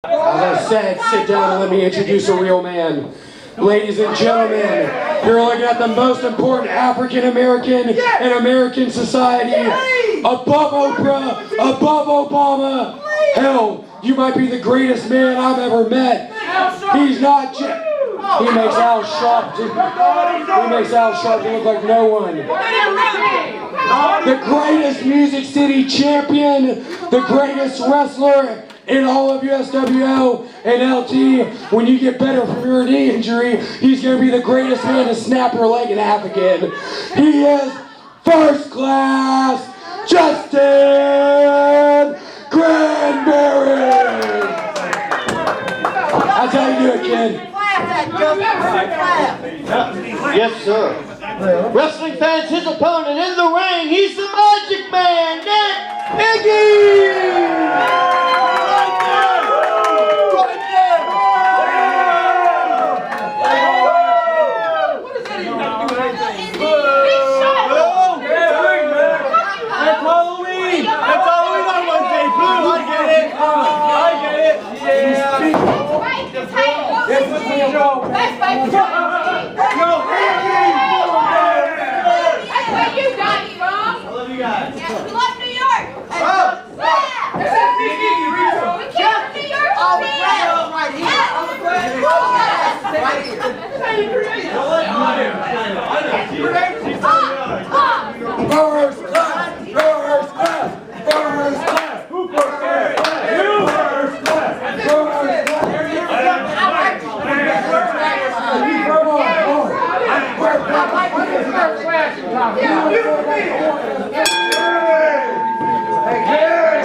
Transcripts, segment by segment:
As I said, sit down and let me introduce a real man. Ladies and gentlemen, you're looking at the most important African American in American society. Above Oprah, above Obama. Hell, you might be the greatest man I've ever met. He's not just... He makes Al Sharpton look like no one. The greatest Music City champion, the greatest wrestler in all of USWO and LT. When you get better from your knee injury, he's going to be the greatest man to snap your leg in half again. He is first class Justin Grandberry. That's how you do it, kid. Yes, sir. Wrestling fans, his opponent in the ring, he's the Magic Man, Iggy!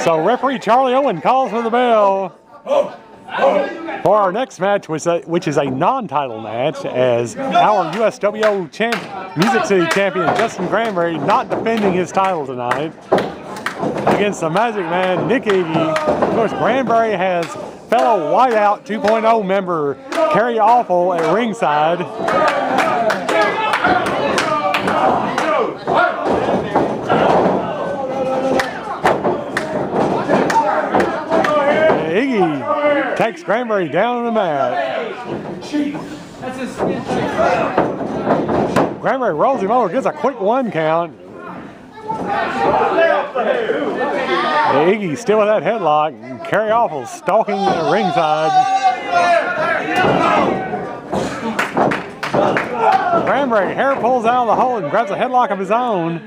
So referee Charlie Owen calls for the bell for our next match, which is a non-title match, as our USWO Music City champion Justin Grandberry not defending his title tonight against the Magic Man Nick Iggy. Of course, Grandberry has fellow WhiteOut 2.0 member Kerry Awful at ringside. Iggy takes Grandberry down on the mat. Grandberry rolls him over, gets a quick 1 count. Iggy still with that headlock. Kerry Awful stalking the ringside. Grandberry hair pulls out of the hole and grabs a headlock of his own.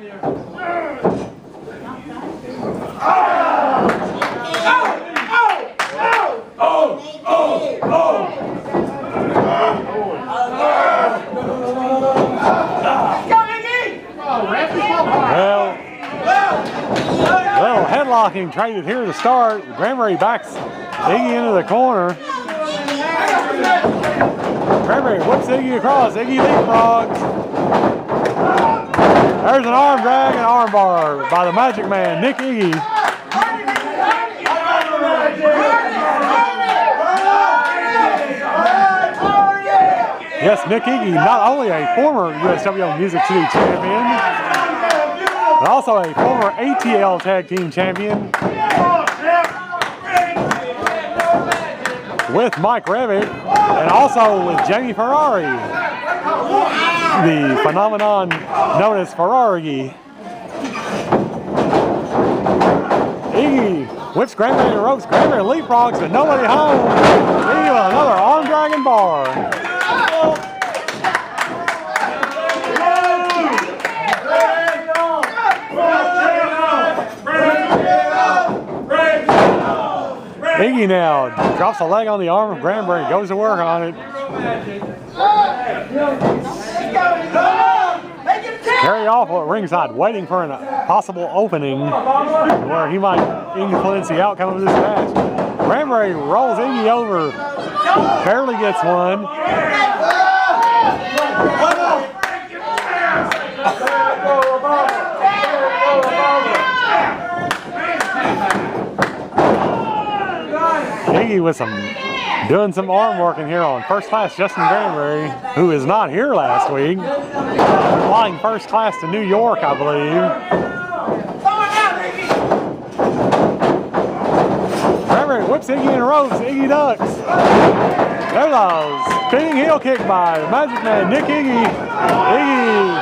Well, headlocking traded here to start. Grandberry backs Iggy into the corner. Grandberry whips Iggy across. Iggy leapfrogs. There's an arm drag and arm bar by the Magic Man, Nick Iggy. Yes, Nick Iggy, not only a former USWO Music City champion, but also a former ATL Tag Team champion with Mike Revitt and also with Jamie Ferrari, the phenomenon known as Ferrari. Iggy whips Grandberry to the ropes. Grandberry leapfrogs, but nobody home. Iggy with another arm dragon bar. Iggy now drops a leg on the arm of Grandberry, goes to work on it. Kerry Awful at ringside, waiting for a possible opening where he might influence the outcome of this match. Grandberry rolls Iggy over, barely gets one. Iggy with doing some arm work in here on first class Justin Grandberry, who is not here last week. Flying first class to New York, I believe. Grandberry whips Iggy in the ropes. Iggy ducks. There's a spinning heel kick by the Magic Man, Nick Iggy. Iggy.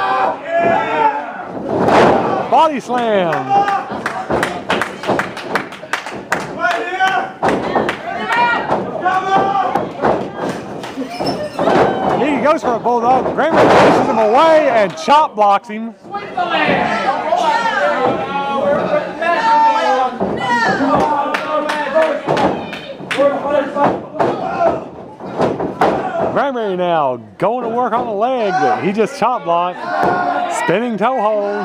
Body slam. Iggy goes for a bulldog. Grandberry pushes him away and chop blocks him. Grandberry now going to work on the leg that he just chop blocked. Spinning toe hold.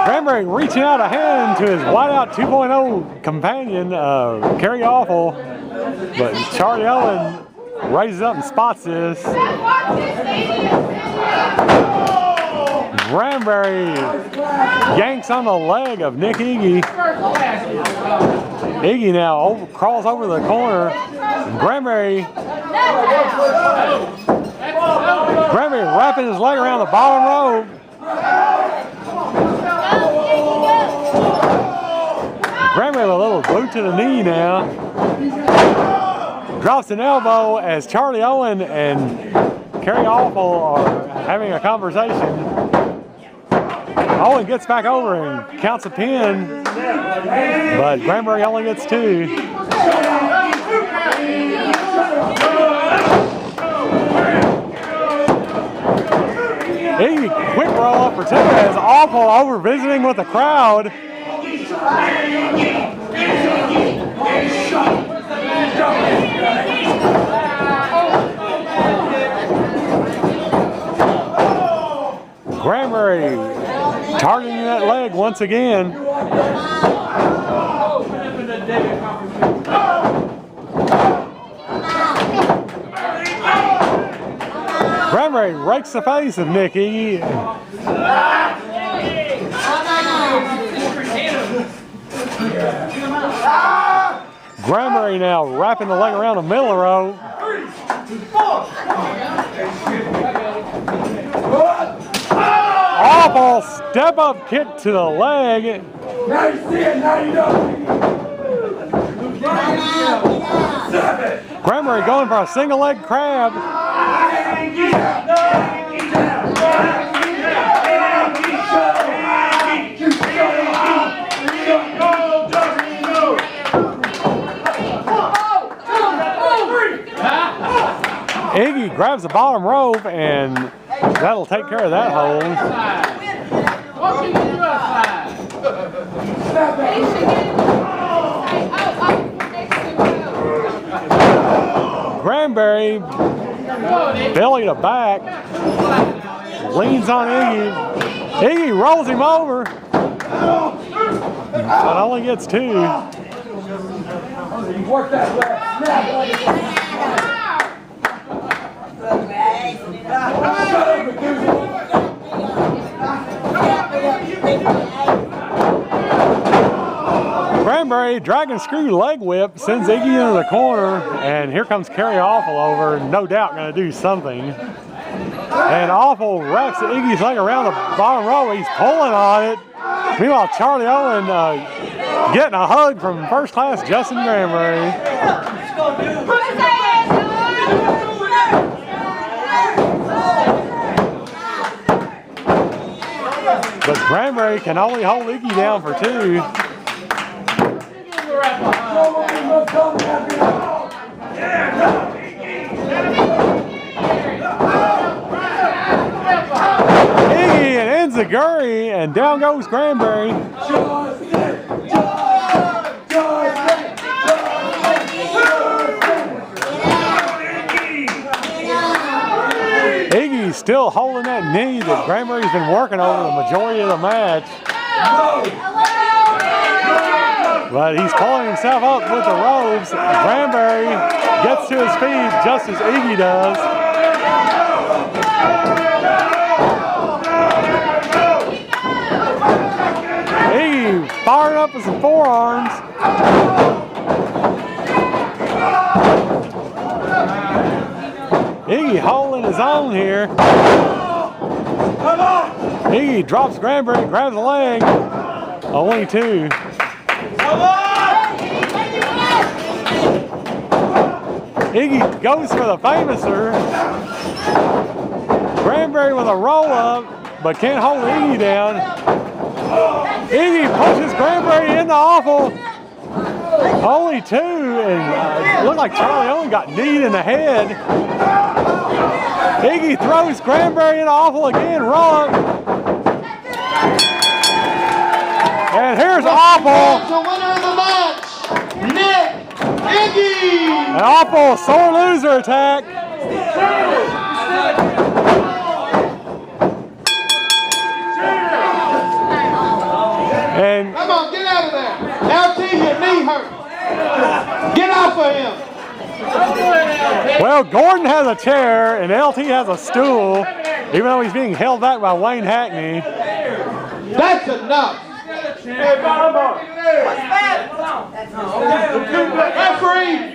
Grandberry reaching out a hand to his WhiteOut 2.0 companion, Kerry Awful, but Charlie Owen raises up and spots this. Grandberry yanks on the leg of Nick Iggy. Iggy now crawls over the corner. Grandberry wrapping his leg around the bottom rope. Grandberry with a little boot to the knee now. Drops an elbow as Charlie Owen and Kerry Awful are having a conversation. Owen gets back over and counts a pin, but Grandberry only gets 2. Iggy quick roll up for 2 as Awful over visiting with the crowd. Grandberry targeting that leg once again. Grandberry rakes the face of Nick Iggy. Grandberry now wrapping the leg around the middle of the rope. Awful step up kick to the leg. Now you see it, now you know. Grandberry going for a single leg crab. Iggy grabs the bottom rope and that'll take care of that hold. What can you do outside? Grandberry, belly to back, leans on Iggy. Iggy rolls him over, but only gets 2. Work that left. Grandberry dragon screw leg whip sends Iggy into the corner, and here comes Kerry Awful over, no doubt going to do something. And Awful wraps Iggy's leg around the bottom rope. He's pulling on it. Meanwhile, Charlie Owen getting a hug from first class Justin Grandberry. But Grandberry can only hold Iggy down for 2. Iggy and enziguri, and down goes Grandberry. Iggy's still holding that knee that Grandberry's been working over the majority of the match. But he's pulling himself up with the ropes. Grandberry gets to his feet just as Iggy does. Iggy firing up with some forearms. Iggy holding his own here. Iggy drops Grandberry, grabs the leg. Only 2. Iggy goes for the famouser. Grandberry with a roll up, but can't hold Iggy down. Iggy pushes Grandberry into Awful. Only 2, and it looked like Charlie Owen got kneed in the head. Iggy throws Grandberry into Awful again, roll up. And here's Awful. The winner of the match, Nick Iggy. An Awful sore loser attack. And come on, get out of there. LT, your knee hurt. Get off of him. well, Gordon has a chair and LT has a stool, even though he's being held back by Wayne Hackney. That's enough. Hey, Baltimore. Referee.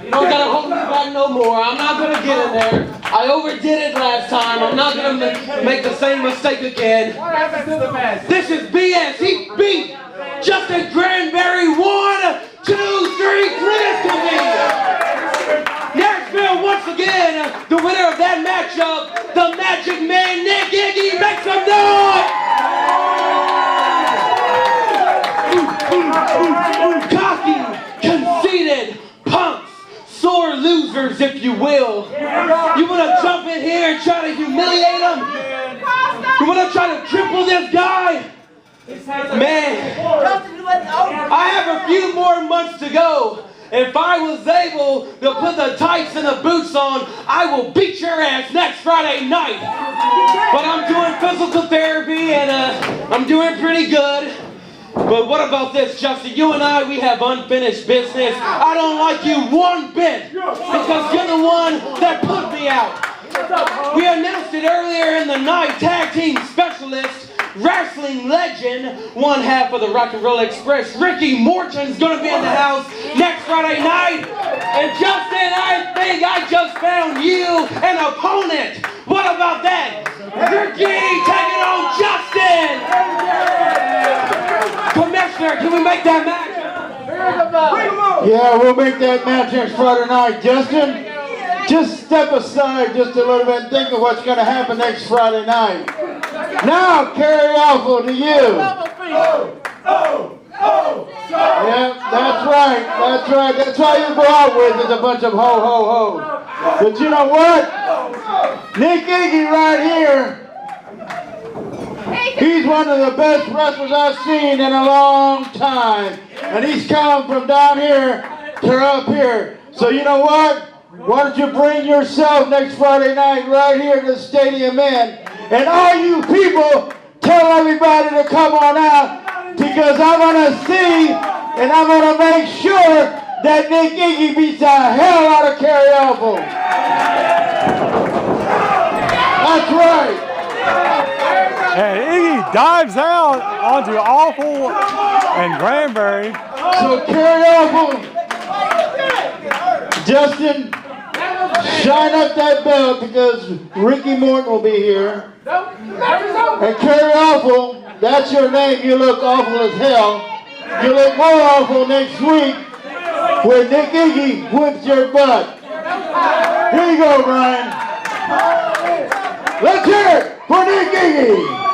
You don't gotta hold me back no more. I'm not gonna get in there. I overdid it last time. I'm not gonna make the same mistake again. What happened to the match? This is BS. He beat Justin Grandberry 1, 2, 3, clear to me. Nashville once again, the winner of that matchup, the Magic Man Nick Iggy. Make some noise. Cocky, conceited punks, sore losers, if you will. You want to jump in here and try to humiliate him? You want to try to cripple this guy? Man, I have a few more months to go. If I was able to put the tights and the boots on, I will beat your ass next Friday night. But I'm doing physical therapy and I'm doing pretty good. But what about this, Justin? You and I, we have unfinished business. I don't like you one bit because you're the one that put me out. We announced it earlier in the night. Tag team specialist, wrestling legend, one half of the Rock and Roll Express, Ricky Morton's going to be in the house next Friday night. And Justin, I think I just found you an opponent. What about that? Ricky taking on Justin. Commissioner, can we make that match? Yeah, we'll make that match next Friday night. Justin, just step aside just a little bit and think of what's going to happen next Friday night. Now, Kerry Awful, to you. Yeah, that's right. That's right. That's all you go out with is a bunch of ho, ho, ho. But you know what? Nick Iggy right here. He's one of the best wrestlers I've seen in a long time. And he's come from down here to up here. So you know what? Why don't you bring yourself next Friday night right here to the Stadium Inn. And all you people, tell everybody to come on out because I'm going to see and I'm going to make sure that Nick Iggy beats the hell out of Kerry Awful. That's right. And Iggy dives out onto Awful and Grandberry. So Kerry Awful, Justin, shine up that belt because Ricky Morton will be here. And Kerry Awful, that's your name. You look awful as hell. You look more awful next week when Nick Iggy whips your butt. Here you go, Brian. Let's hear it for Nick Iggy.